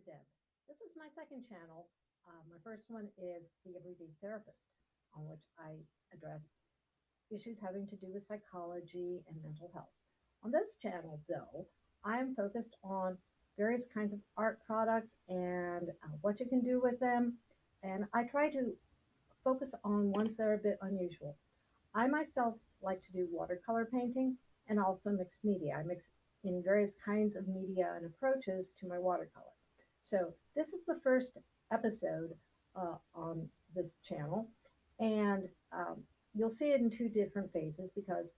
Deb. This is my second channel. My first one is The Everyday Therapist, on which I address issues having to do with psychology and mental health. On this channel, though, I am focused on various kinds of art products and what you can do with them. And I try to focus on ones that are a bit unusual. I myself like to do watercolor painting and also mixed media. I mix in various kinds of media and approaches to my watercolor. So this is the first episode on this channel, and you'll see it in two different phases because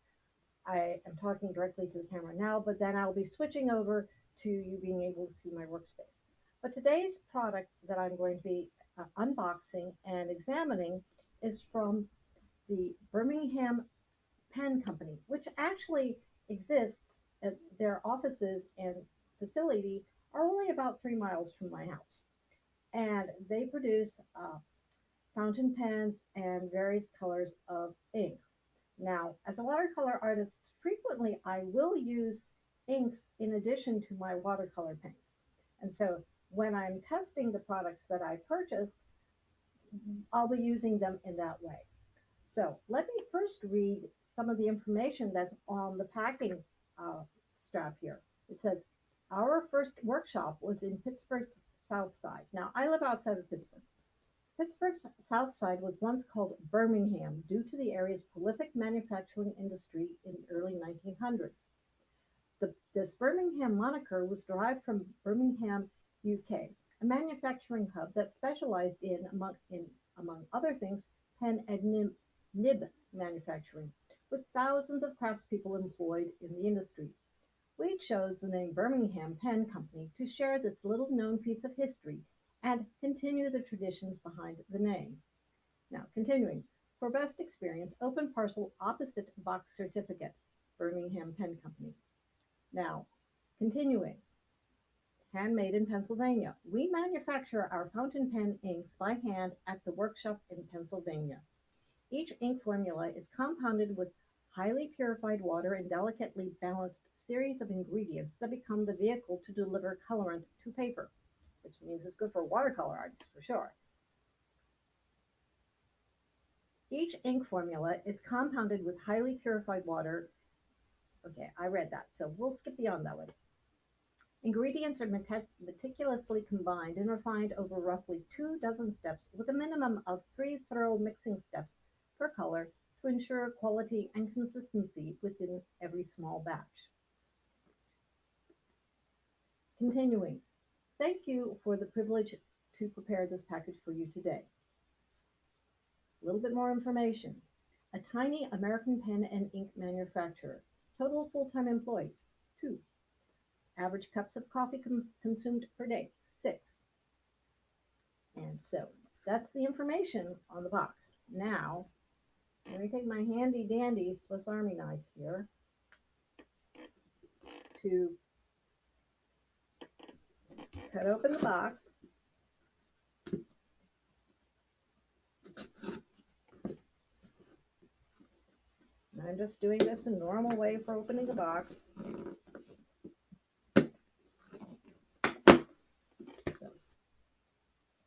I am talking directly to the camera now, but then I'll be switching over to you being able to see my workspace. But today's product that I'm going to be unboxing and examining is from the Birmingham Pen Company, which actually exists at their offices and facility are only about 3 miles from my house. And they produce fountain pens and various colors of ink. Now, as a watercolor artist, frequently I will use inks in addition to my watercolor paints. And so when I'm testing the products that I purchased, I'll be using them in that way. So let me first read some of the information that's on the packing uh, strap here. It says, our first workshop was in Pittsburgh's South Side. Now, I live outside of Pittsburgh. Pittsburgh's South Side was once called Birmingham due to the area's prolific manufacturing industry in the early 1900s. This Birmingham moniker was derived from Birmingham, UK, a manufacturing hub that specialized among other things, pen and nib manufacturing, with thousands of craftspeople employed in the industry. We chose the name Birmingham Pen Company to share this little known piece of history and continue the traditions behind the name. Now, continuing. For best experience, open parcel opposite box certificate, Birmingham Pen Company. Now, continuing. Handmade in Pennsylvania. We manufacture our fountain pen inks by hand at the workshop in Pennsylvania. Each ink formula is compounded with highly purified water and delicately balanced series of ingredients that become the vehicle to deliver colorant to paper, which means it's good for watercolor artists for sure. Each ink formula is compounded with highly purified water. Okay, I read that, so we'll skip beyond that one. Ingredients are meticulously combined and refined over roughly 2 dozen steps with a minimum of 3 thorough mixing steps per color to ensure quality and consistency within every small batch. Continuing, thank you for the privilege to prepare this package for you today. A little bit more information. A tiny American pen and ink manufacturer. Total full-time employees, 2. Average cups of coffee consumed per day, 6. And so that's the information on the box. Now, I'm going to take my handy dandy Swiss Army knife here to cut open the box. And I'm just doing this a normal way for opening the box. So,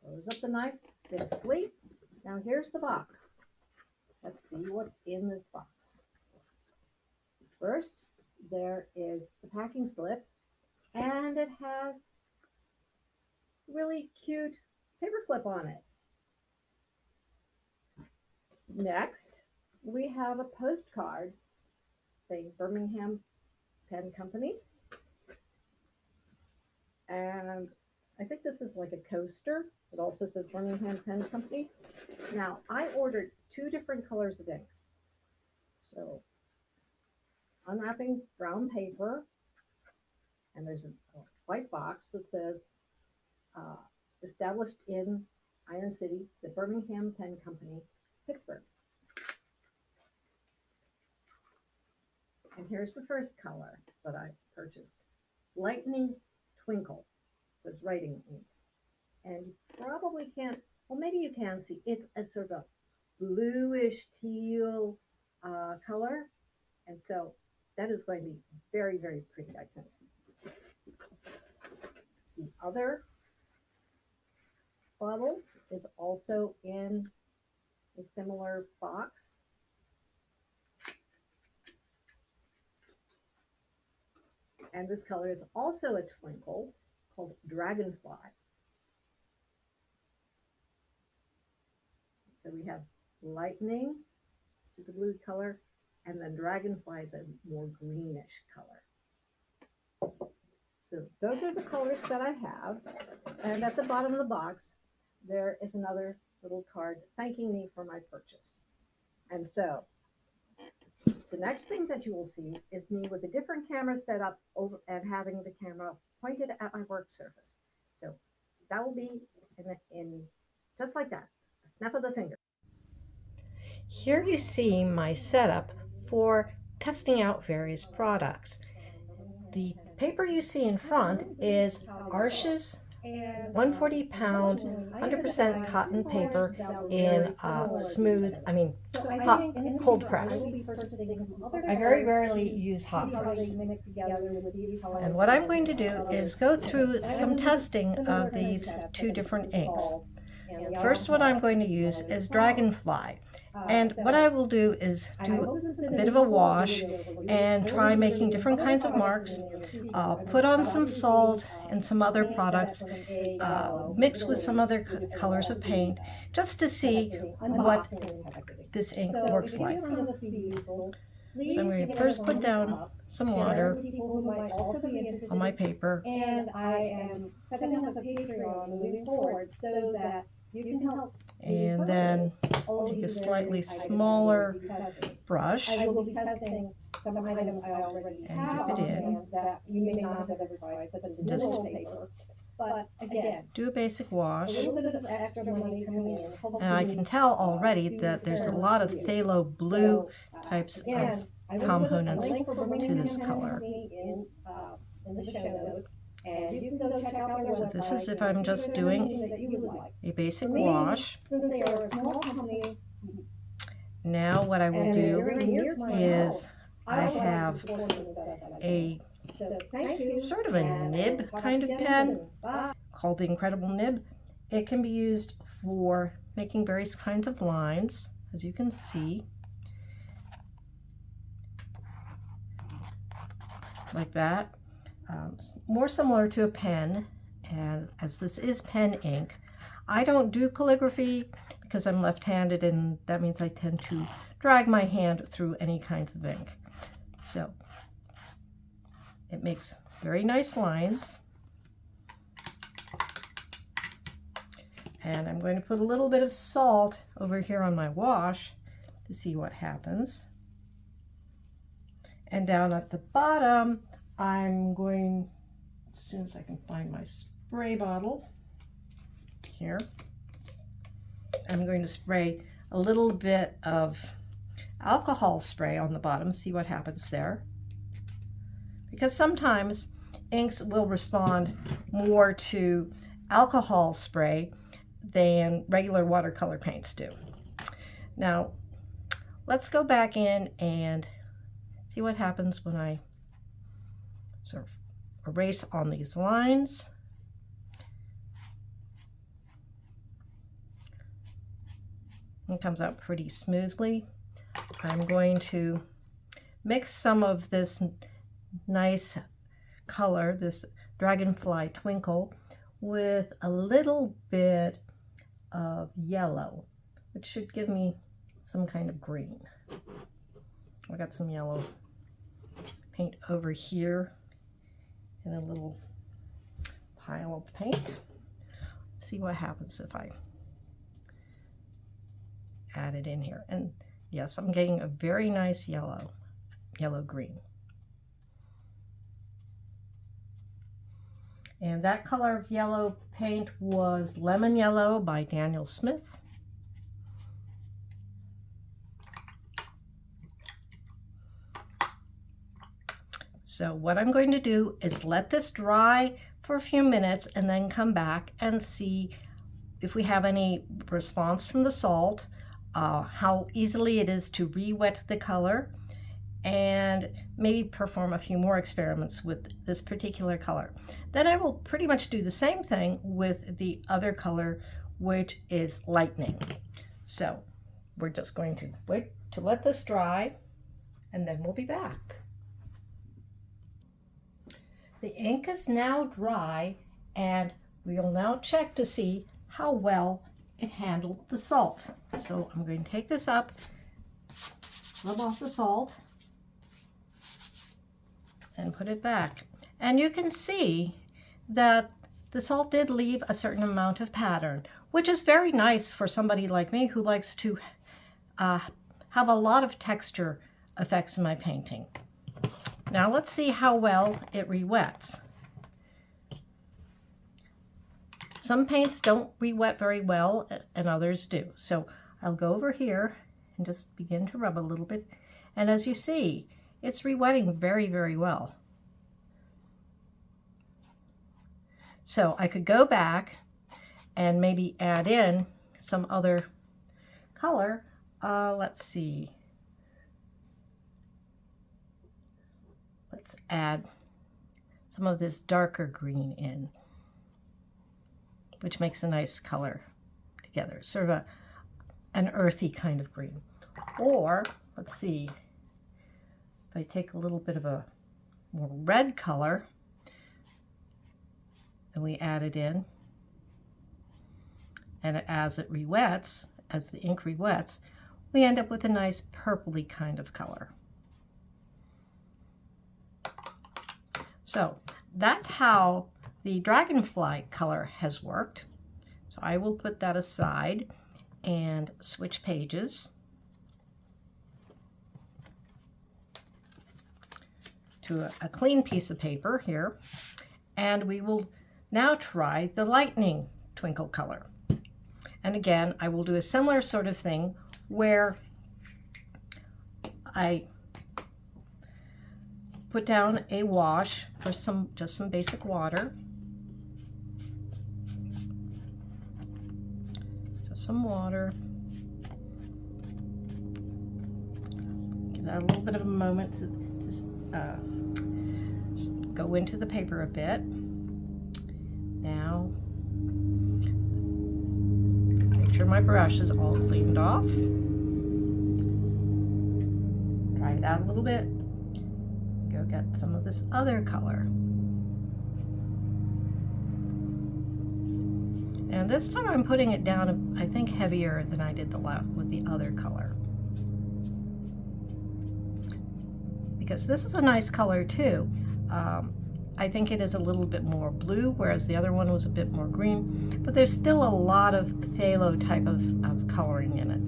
close up the knife safely. Now here's the box. Let's see what's in this box. First, there is the packing slip, and it has really cute paperclip on it. Next, we have a postcard saying Birmingham Pen Company, and I think this is like a coaster. It also says Birmingham Pen Company. Now, I ordered 2 different colors of inks. So, unwrapping brown paper, and there's a white box that says, established in Iron City, the Birmingham Pen Company, Pittsburgh. And here's the first color that I purchased. Lightning Twinkle. It says writing ink. And you probably can't, well, maybe you can see, it's a sort of bluish teal color. And so that is going to be very, very pretty, I think. The other bottle is also in a similar box. And this color is also a twinkle called Dragonfly. So we have lightning, which is a blue color, and then dragonfly is a more greenish color. So those are the colors that I have. And at the bottom of the box, there is another little card thanking me for my purchase. And so the next thing that you will see is me with a different camera set up over and having the camera pointed at my work surface. So that will be in just like that, a snap of the finger. Here you see my setup for testing out various products. The paper you see in front is Arches 140-pound 100% cotton paper in cold press. I very rarely use hot press. And what I'm going to do is go through some testing of these two different inks. First one I'm going to use is Dragonfly. And what I will do is do a bit of a wash and try making different kinds of marks, put on some salt and some other products, mix with some other colors of paint, just to see what this ink works like. So I'm going to first put down some water on my paper. And I am setting up a Patreon moving forward so that you can help. And then take a slightly smaller brush and dip it in. Just do a basic wash. And I can tell already that there's a lot of phthalo blue types of components to this color. So this is if I'm just doing a basic wash. Now what I will do is I have a sort of a nib kind of pen called the Incredible Nib. It can be used for making various kinds of lines, as you can see, like that. More similar to a pen, and as this is pen ink, I don't do calligraphy because I'm left-handed, and that means I tend to drag my hand through any kinds of ink. So it makes very nice lines. And I'm going to put a little bit of salt over here on my wash to see what happens. And down at the bottom, I'm going, as soon as I can find my spray bottle here, I'm going to spray a little bit of alcohol spray on the bottom, see what happens there. Because sometimes inks will respond more to alcohol spray than regular watercolor paints do. Now, let's go back in and see what happens when I sort of erase on these lines. It comes out pretty smoothly. I'm going to mix some of this nice color, this Dragonfly Twinkle, with a little bit of yellow, which should give me some kind of green. I got some yellow paint over here in a little pile of paint. Let's see what happens if I add it in here. And yes, I'm getting a very nice yellow green. And that color of yellow paint was Lemon Yellow by Daniel Smith. So what I'm going to do is let this dry for a few minutes and then come back and see if we have any response from the salt, how easily it is to re-wet the color, and maybe perform a few more experiments with this particular color. Then I will pretty much do the same thing with the other color which is lightning. So we're just going to wait to let this dry, and then we'll be back. The ink is now dry, and we'll now check to see how well it handled the salt. So I'm going to take this up, rub off the salt, and put it back. And you can see that the salt did leave a certain amount of pattern, which is very nice for somebody like me who likes to have a lot of texture effects in my painting. Now let's see how well it re-wets. Some paints don't re-wet very well and others do. So I'll go over here and just begin to rub a little bit. And as you see, it's re-wetting very, very well. So I could go back and maybe add in some other color. Let's see. Let's add some of this darker green in, which makes a nice color together, sort of an earthy kind of green. Or, let's see, if I take a little bit of a more red color and we add it in, and as it re-wets, as the ink re-wets, we end up with a nice purpley kind of color. So that's how the dragonfly color has worked. So I will put that aside and switch pages to a clean piece of paper here. And we will now try the lightning twinkle color. And again, I will do a similar sort of thing where I put down a wash for just some basic water. Just some water. Give that a little bit of a moment to just go into the paper a bit. Now, make sure my brush is all cleaned off. Dry it out a little bit. Go get some of this other color. And this time I'm putting it down, I think, heavier than I did with the other color. Because this is a nice color too. I think it is a little bit more blue, whereas the other one was a bit more green, but there's still a lot of phthalo type of coloring in it.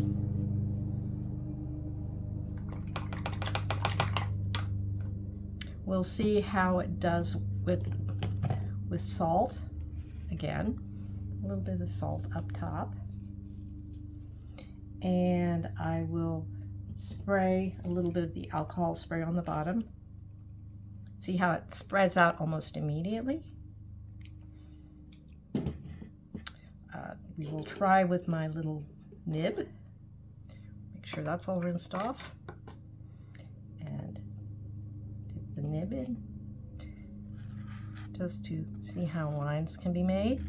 We'll see how it does with salt. Again, a little bit of salt up top. And I will spray a little bit of the alcohol spray on the bottom. See how it spreads out almost immediately. We will try with my little nib. Make sure that's all rinsed off. And dip the nib in just to see how lines can be made.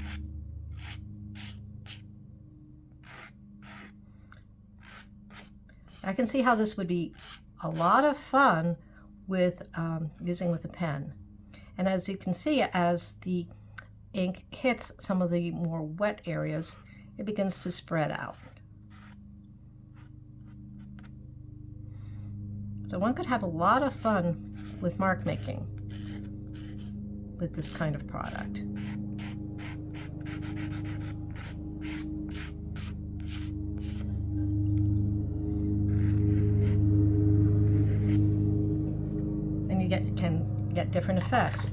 I can see how this would be a lot of fun with using with a pen. And as you can see, as the ink hits some of the more wet areas, it begins to spread out. So one could have a lot of fun with mark making with this kind of product. Can get different effects.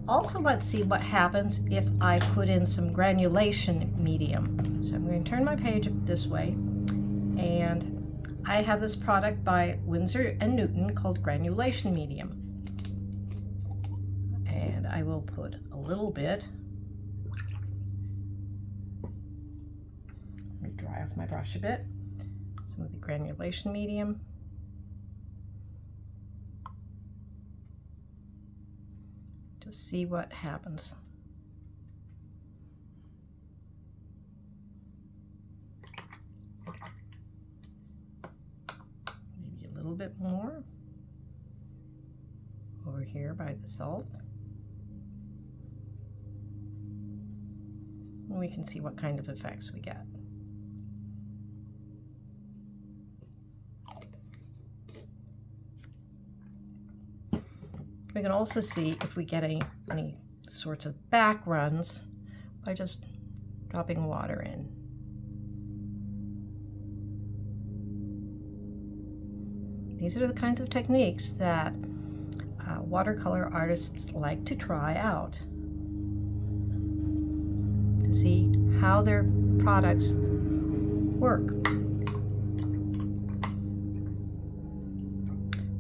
Also, let's see what happens if I put in some granulation medium. So I'm going to turn my page this way, and I have this product by Winsor & Newton called granulation medium. And I will put a little bit. Let me dry off my brush a bit. Some of the granulation medium. Just see what happens. here by the salt. And we can see what kind of effects we get. We can also see if we get any sorts of back runs by just dropping water in. These are the kinds of techniques that watercolor artists like to try out to see how their products work.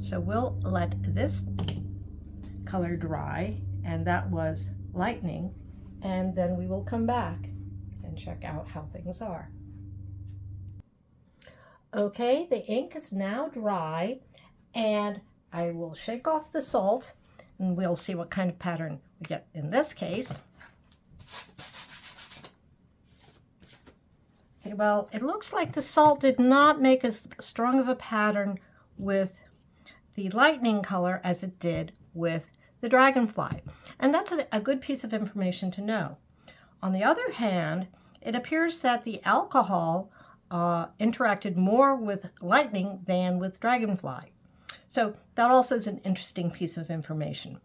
So we'll let this color dry, and that was lightning, and then we will come back and check out how things are. Okay, the ink is now dry, and I will shake off the salt and we'll see what kind of pattern we get in this case. Okay, well, it looks like the salt did not make as strong of a pattern with the lightning color as it did with the dragonfly. And that's a good piece of information to know. On the other hand, it appears that the alcohol interacted more with lightning than with dragonfly. So that also is an interesting piece of information.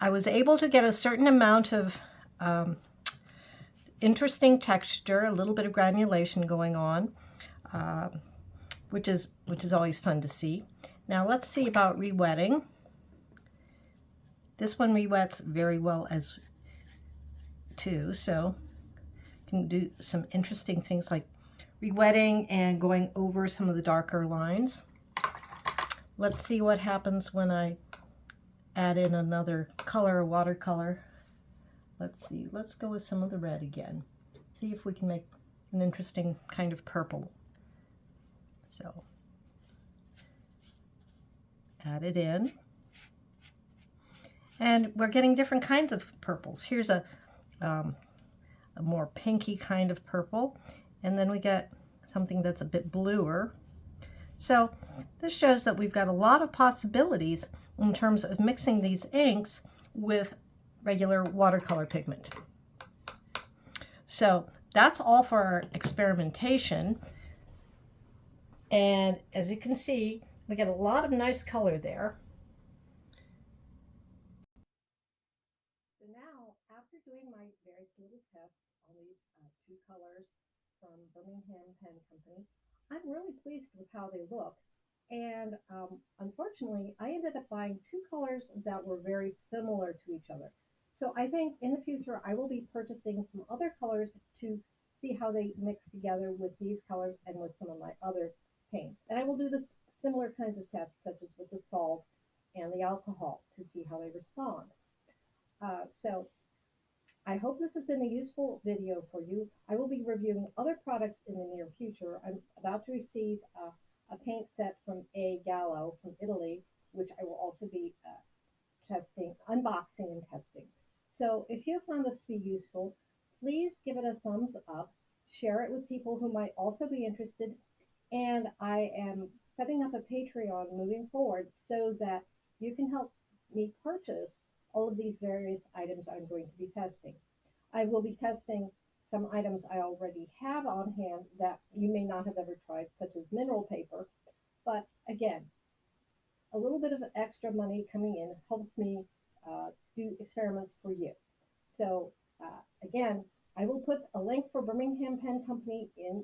I was able to get a certain amount of interesting texture, a little bit of granulation going on, which is always fun to see. Now let's see about rewetting. This one rewets very well as too, so you can do some interesting things like rewetting and going over some of the darker lines. Let's see what happens when I add in another color, watercolor. Let's see, let's go with some of the red again. See if we can make an interesting kind of purple. So, add it in. And we're getting different kinds of purples. Here's a more pinky kind of purple, and then we get something that's a bit bluer. So this shows that we've got a lot of possibilities in terms of mixing these inks with regular watercolor pigment. So that's all for our experimentation. And as you can see, we get a lot of nice color there. So now, after doing my various little tests on these two colors from Birmingham Pen Company, I'm really pleased with how they look. And unfortunately, I ended up buying two colors that were very similar to each other. So I think in the future, I will be purchasing some other colors to see how they mix together with these colors and with some of my other paints. And I will do the similar kinds of tests, such as with the salt and the alcohol, to see how they respond. So I hope this has been a useful video for you. I will be reviewing other products in the near future. I'm about to receive a paint set from A. Gallo from Italy, which I will also be testing, unboxing and testing. So if you found this to be useful, please give it a thumbs up, share it with people who might also be interested, and I am setting up a Patreon moving forward so that you can help me purchase all of these various items I'm going to be testing. I will be testing some items I already have on hand that you may not have ever tried, such as mineral paper. But again, a little bit of extra money coming in helps me do experiments for you. So again, I will put a link for Birmingham Pen Company in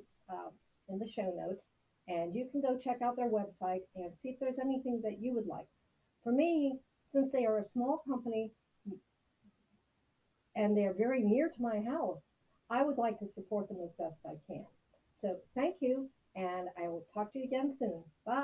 the show notes, and you can go check out their website and see if there's anything that you would like. For me, since they are a small company and they're very near to my house, I would like to support them as best I can. So thank you, and I will talk to you again soon. Bye.